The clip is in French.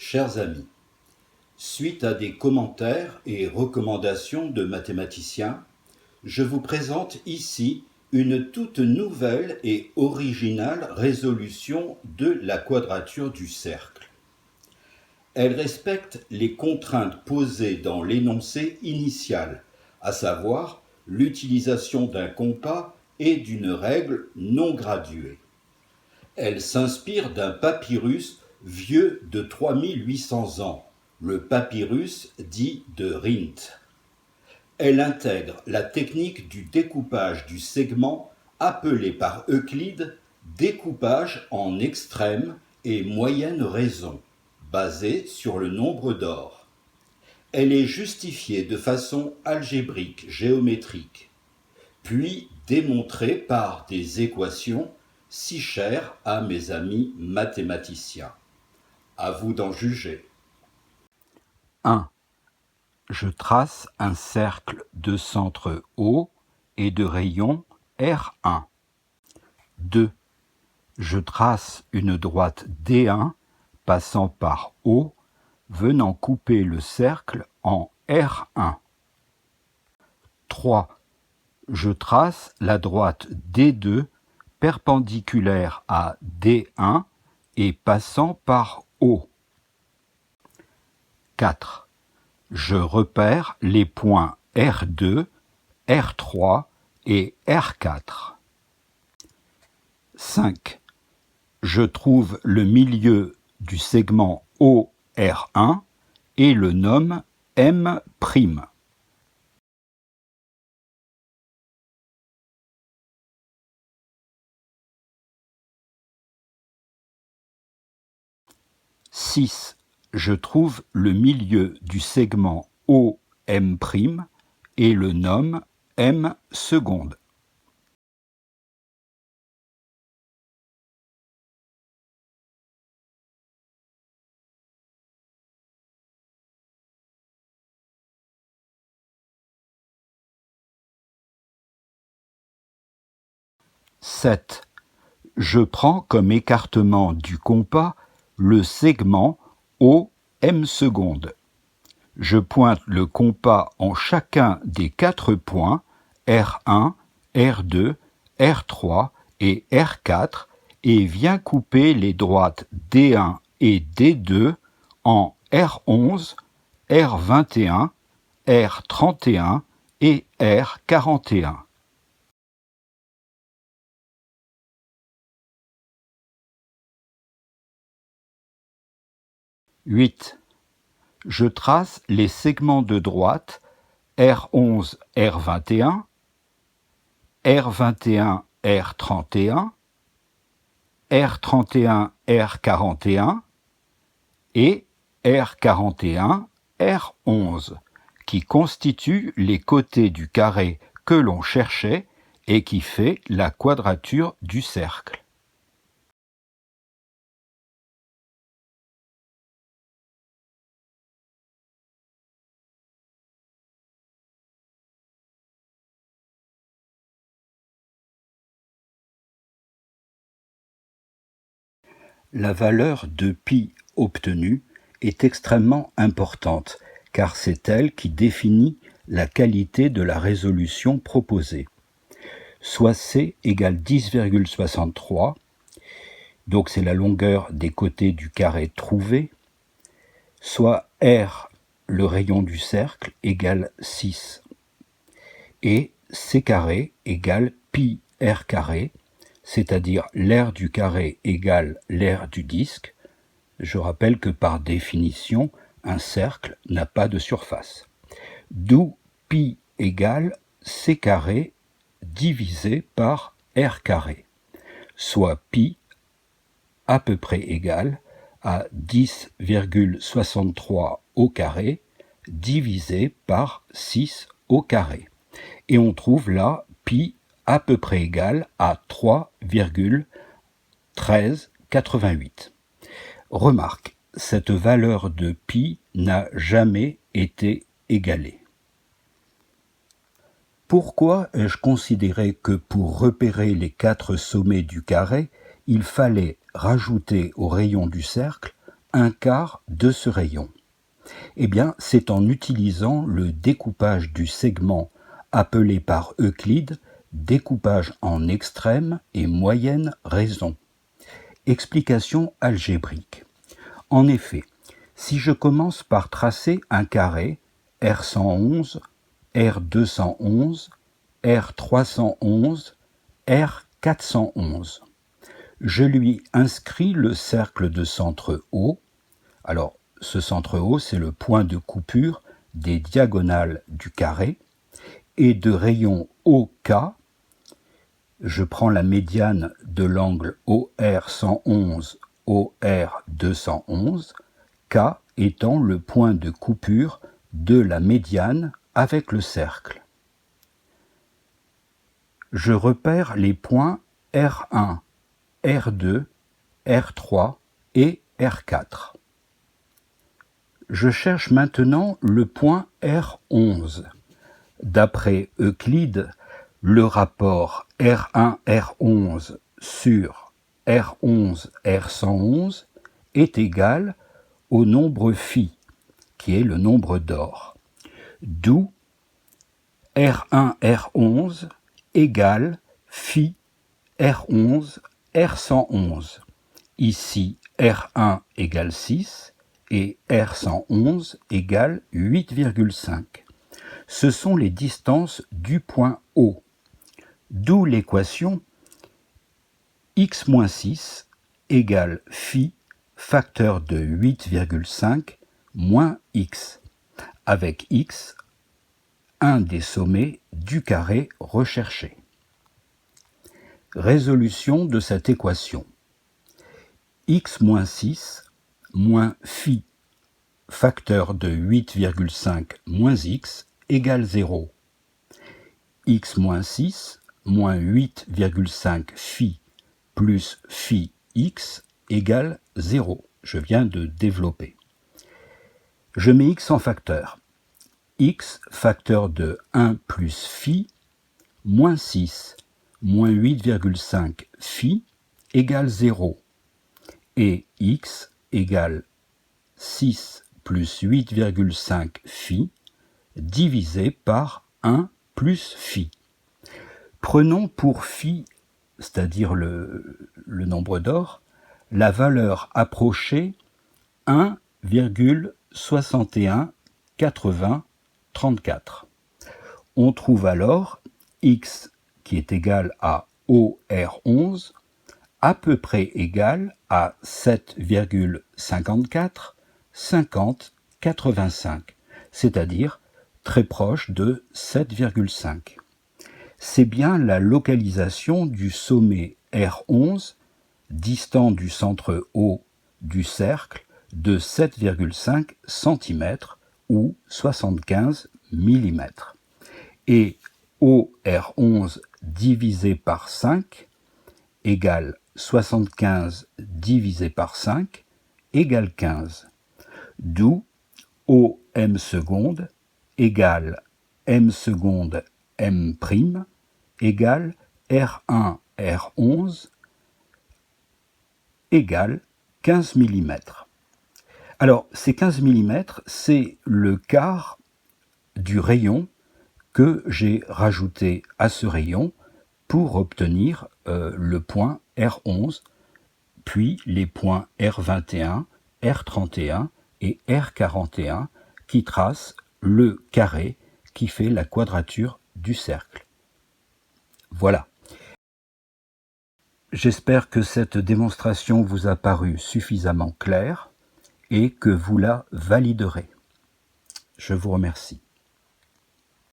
Chers amis, suite à des commentaires et recommandations de mathématiciens, je vous présente ici une toute nouvelle et originale résolution de la quadrature du cercle. Elle respecte les contraintes posées dans l'énoncé initial, à savoir l'utilisation d'un compas et d'une règle non graduée. Elle s'inspire d'un papyrus vieux de 3800 ans, le papyrus dit de Rhind. Elle intègre la technique du découpage du segment appelé par Euclide découpage en extrême et moyenne raison, basé sur le nombre d'or. Elle est justifiée de façon algébrique géométrique, puis démontrée par des équations si chères à mes amis mathématiciens. À vous d'en juger. 1. Je trace un cercle de centre O et de rayon R1. 2. Je trace une droite D1 passant par O, venant couper le cercle en R1. 3. Je trace la droite D2 perpendiculaire à D1 et passant par O. 4. Je repère les points R2, R3 et R4. 5. Je trouve le milieu du segment OR1 et le nomme M'. 6. Je trouve le milieu du segment OM' et le nomme M seconde. 7. Je prends comme écartement du compas le segment OM seconde. Je pointe le compas en chacun des 4 points R1, R2, R3 et R4 et viens couper les droites D1 et D2 en R11, R21, R31 et R41. 8. Je trace les segments de droite R11, R21, R21, R31, R31, R41 et R41, R11, qui constituent les côtés du carré que l'on cherchait et qui fait la quadrature du cercle. La valeur de π obtenue est extrêmement importante, car c'est elle qui définit la qualité de la résolution proposée. Soit C égale 10,63, donc c'est la longueur des côtés du carré trouvé, soit R, le rayon du cercle, égale 6, et C carré égale π R carré, c'est-à-dire l'aire du carré égale l'aire du disque. Je rappelle que par définition, un cercle n'a pas de surface. D'où π égale C carré divisé par R carré, soit π à peu près égal à 10,63 au carré divisé par 6 au carré. Et on trouve là π à peu près égal à 3,1388. Remarque, cette valeur de π n'a jamais été égalée. Pourquoi ai-je considéré que pour repérer les 4 sommets du carré, il fallait rajouter au rayon du cercle un quart de ce rayon? Eh bien, c'est en utilisant le découpage du segment appelé par Euclide découpage en extrême et moyenne raison. Explication algébrique. En effet, si je commence par tracer un carré R111, R211, R311, R411, je lui inscris le cercle de centre O. Alors, ce centre O, c'est le point de coupure des diagonales du carré, et de rayon OK, je prends la médiane de l'angle OR111, OR211, K étant le point de coupure de la médiane avec le cercle. Je repère les points R1, R2, R3 et R4. Je cherche maintenant le point R11. D'après Euclide, le rapport R1-R11 sur R11-R111 est égal au nombre phi, qui est le nombre d'or. D'où R1-R11 égale phi R11-R111. Ici, R1 égale 6 et R111 égale 8,5. Ce sont les distances du point O. D'où l'équation x-6 égale phi facteur de 8,5 moins x, avec x, un des sommets du carré recherché. Résolution de cette équation. x-6 moins phi facteur de 8,5 moins x égale 0. x-6 moins 8,5 phi plus phi x égale 0. Je viens de développer. Je mets x en facteur. X facteur de 1 plus phi moins 6 moins 8,5 phi égale 0. Et x égale 6 plus 8,5 phi divisé par 1 plus phi. Prenons pour phi, c'est-à-dire le nombre d'or, la valeur approchée 1,618034. On trouve alors x qui est égal à OR11 à peu près égal à 7,54 50 85, c'est-à-dire très proche de 7,5. C'est bien la localisation du sommet R11 distant du centre O du cercle de 7,5 cm ou 75 mm. Et OR11 divisé par 5 égale 75 divisé par 5 égale 15. D'où OM seconde égale M seconde M' égale R1 R11 égale 15 mm. Alors, ces 15 mm, c'est le quart du rayon que j'ai rajouté à ce rayon pour obtenir le point R11, puis les points R21, R31 et R41 qui tracent le carré qui fait la quadrature du cercle. Voilà. J'espère que cette démonstration vous a paru suffisamment claire et que vous la validerez. Je vous remercie.